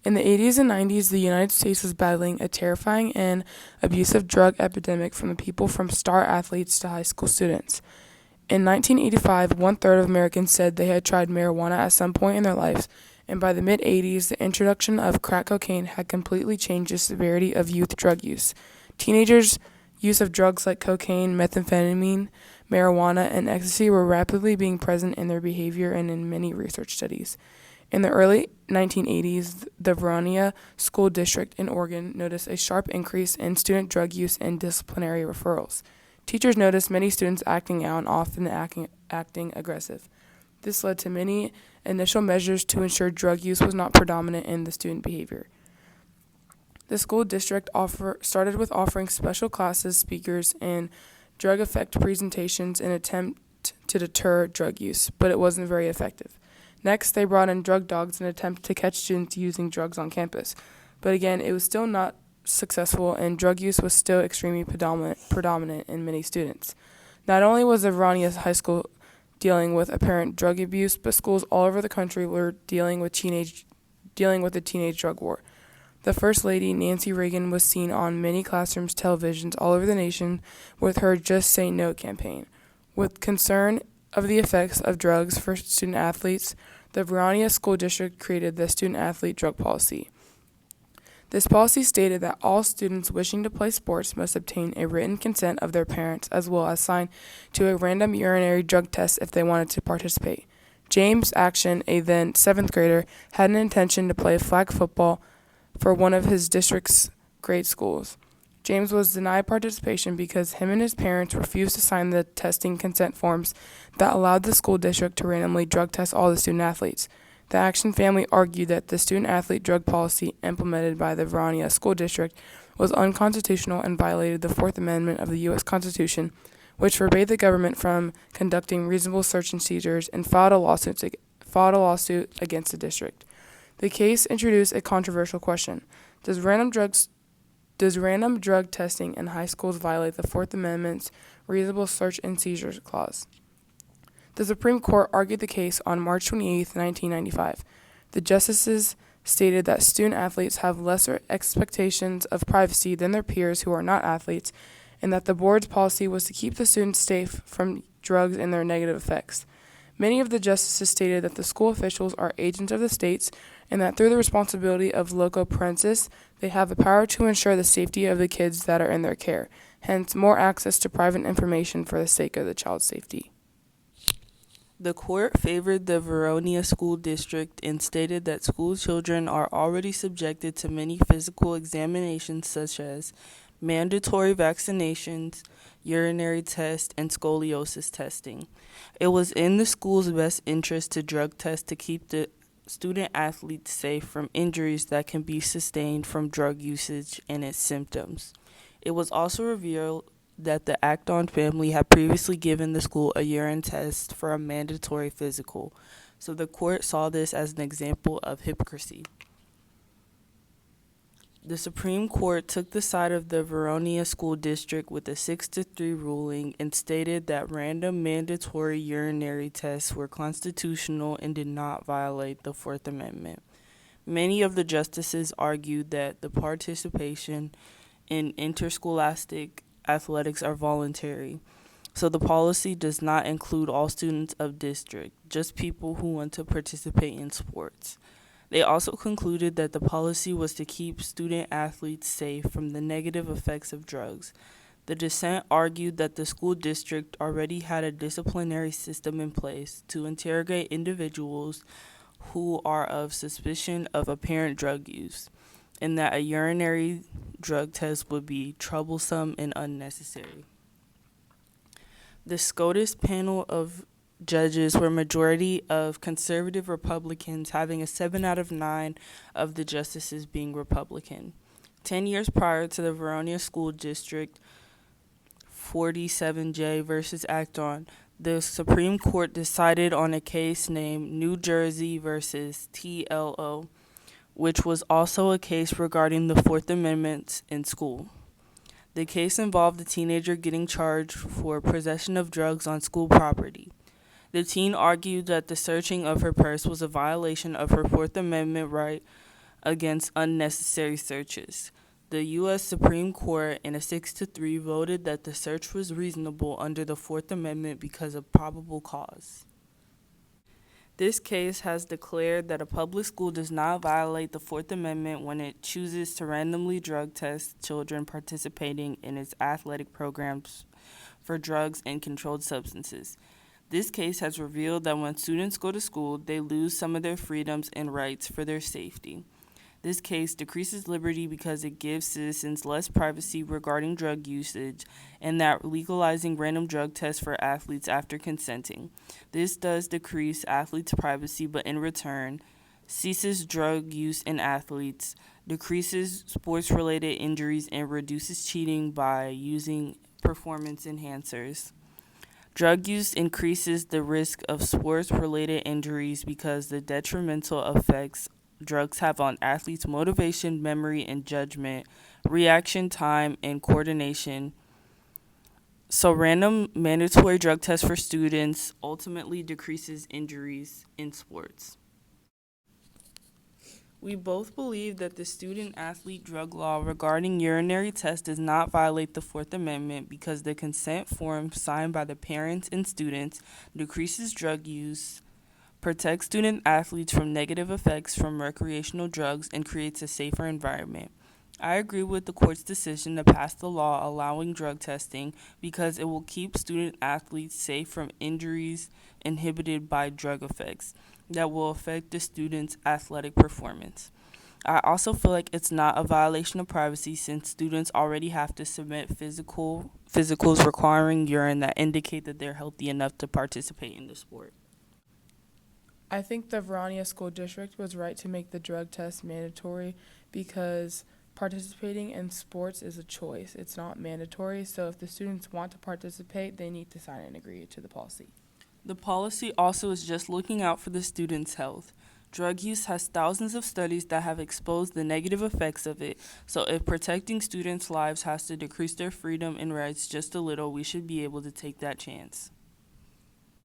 In the 80s and 90s, the United States was battling a terrifying and abusive drug epidemic from the people from star athletes to high school students. In 1985, one-third of Americans said they had tried marijuana at some point in their lives, and by the mid-80s, the introduction of crack cocaine had completely changed the severity of youth drug use. Teenagers' use of drugs like cocaine, methamphetamine, marijuana, and ecstasy were rapidly being present in their behavior and in many research studies. In the early 1980s, the Vernonia School District in Oregon noticed a sharp increase in student drug use and disciplinary referrals. Teachers noticed many students acting out and often acting aggressive. This led to many initial measures to ensure drug use was not predominant in the student behavior. The school district started with offering special classes, speakers, and drug effect presentations in an attempt to deter drug use, but it wasn't very effective. Next, they brought in drug dogs in an attempt to catch students using drugs on campus. But again, it was still not successful, and drug use was still extremely predominant in many students. Not only was the Vernonia High School dealing with apparent drug abuse, but schools all over the country were dealing with the teenage drug war. The First Lady, Nancy Reagan, was seen on many classrooms, televisions all over the nation with her Just Say No campaign. With concern of the effects of drugs for student athletes, the Vernonia School District created the Student Athlete Drug Policy. This policy stated that all students wishing to play sports must obtain a written consent of their parents as well as sign to a random urinary drug test if they wanted to participate. James Action, a then 7th grader, had an intention to play flag football for one of his district's grade schools. James was denied participation because him and his parents refused to sign the testing consent forms that allowed the school district to randomly drug test all the student athletes. The Action family argued that the student-athlete drug policy implemented by the Vernonia School District was unconstitutional and violated the Fourth Amendment of the U.S. Constitution, which forbade the government from conducting reasonable search and seizures, and filed a lawsuit against the district. The case introduced a controversial question: Does random drug testing in high schools violate the Fourth Amendment's reasonable search and seizures clause? The Supreme Court argued the case on March 28, 1995. The justices stated that student athletes have lesser expectations of privacy than their peers who are not athletes, and that the board's policy was to keep the students safe from drugs and their negative effects. Many of the justices stated that the school officials are agents of the states and that through the responsibility of loco parentis, they have the power to ensure the safety of the kids that are in their care, hence more access to private information for the sake of the child's safety. The court favored the Vernonia School District and stated that school children are already subjected to many physical examinations such as mandatory vaccinations, urinary tests, and scoliosis testing. It was in the school's best interest to drug test to keep the student athletes safe from injuries that can be sustained from drug usage and its symptoms. It was also revealed that the Acton family had previously given the school a urine test for a mandatory physical, so the court saw this as an example of hypocrisy. The Supreme Court took the side of the Vernonia School District with a 6-3 ruling and stated that random mandatory urinary tests were constitutional and did not violate the Fourth Amendment. Many of the justices argued that the participation in interscholastic athletics are voluntary, so the policy does not include all students of district, just people who want to participate in sports. They also concluded that the policy was to keep student athletes safe from the negative effects of drugs. The dissent argued that the school district already had a disciplinary system in place to interrogate individuals who are of suspicion of apparent drug use, and that a urinary drug test would be troublesome and unnecessary. The SCOTUS panel of judges were a majority of conservative Republicans, having a 7 out of 9 of the justices being Republican. 10 years prior to the Vernonia School District 47J versus Acton, the Supreme Court decided on a case named New Jersey versus TLO, which was also a case regarding the Fourth Amendment in school. The case involved a teenager getting charged for possession of drugs on school property. The teen argued that the searching of her purse was a violation of her Fourth Amendment right against unnecessary searches. The U.S. Supreme Court, in a 6-3, voted that the search was reasonable under the Fourth Amendment because of probable cause. This case has declared that a public school does not violate the Fourth Amendment when it chooses to randomly drug test children participating in its athletic programs for drugs and controlled substances. This case has revealed that when students go to school, they lose some of their freedoms and rights for their safety. This case decreases liberty because it gives citizens less privacy regarding drug usage, and that legalizing random drug tests for athletes after consenting. This does decrease athletes' privacy, but in return, ceases drug use in athletes, decreases sports-related injuries, and reduces cheating by using performance enhancers. Drug use increases the risk of sports-related injuries because the detrimental effects drugs have on athletes' motivation, memory, and judgment, reaction time, and coordination. So random mandatory drug tests for students ultimately decreases injuries in sports. We both believe that the student-athlete drug law regarding urinary tests does not violate the Fourth Amendment because the consent form signed by the parents and students decreases drug use, protects student-athletes from negative effects from recreational drugs, and creates a safer environment. I agree with the court's decision to pass the law allowing drug testing because it will keep student-athletes safe from injuries inhibited by drug effects that will affect the students' athletic performance. I also feel like it's not a violation of privacy since students already have to submit physicals requiring urine that indicate that they're healthy enough to participate in the sport. I think the Verania School District was right to make the drug test mandatory because participating in sports is a choice. It's not mandatory, so if the students want to participate, they need to sign and agree to the policy. The policy also is just looking out for the students' health. Drug use has thousands of studies that have exposed the negative effects of it, so if protecting students' lives has to decrease their freedom and rights just a little, we should be able to take that chance.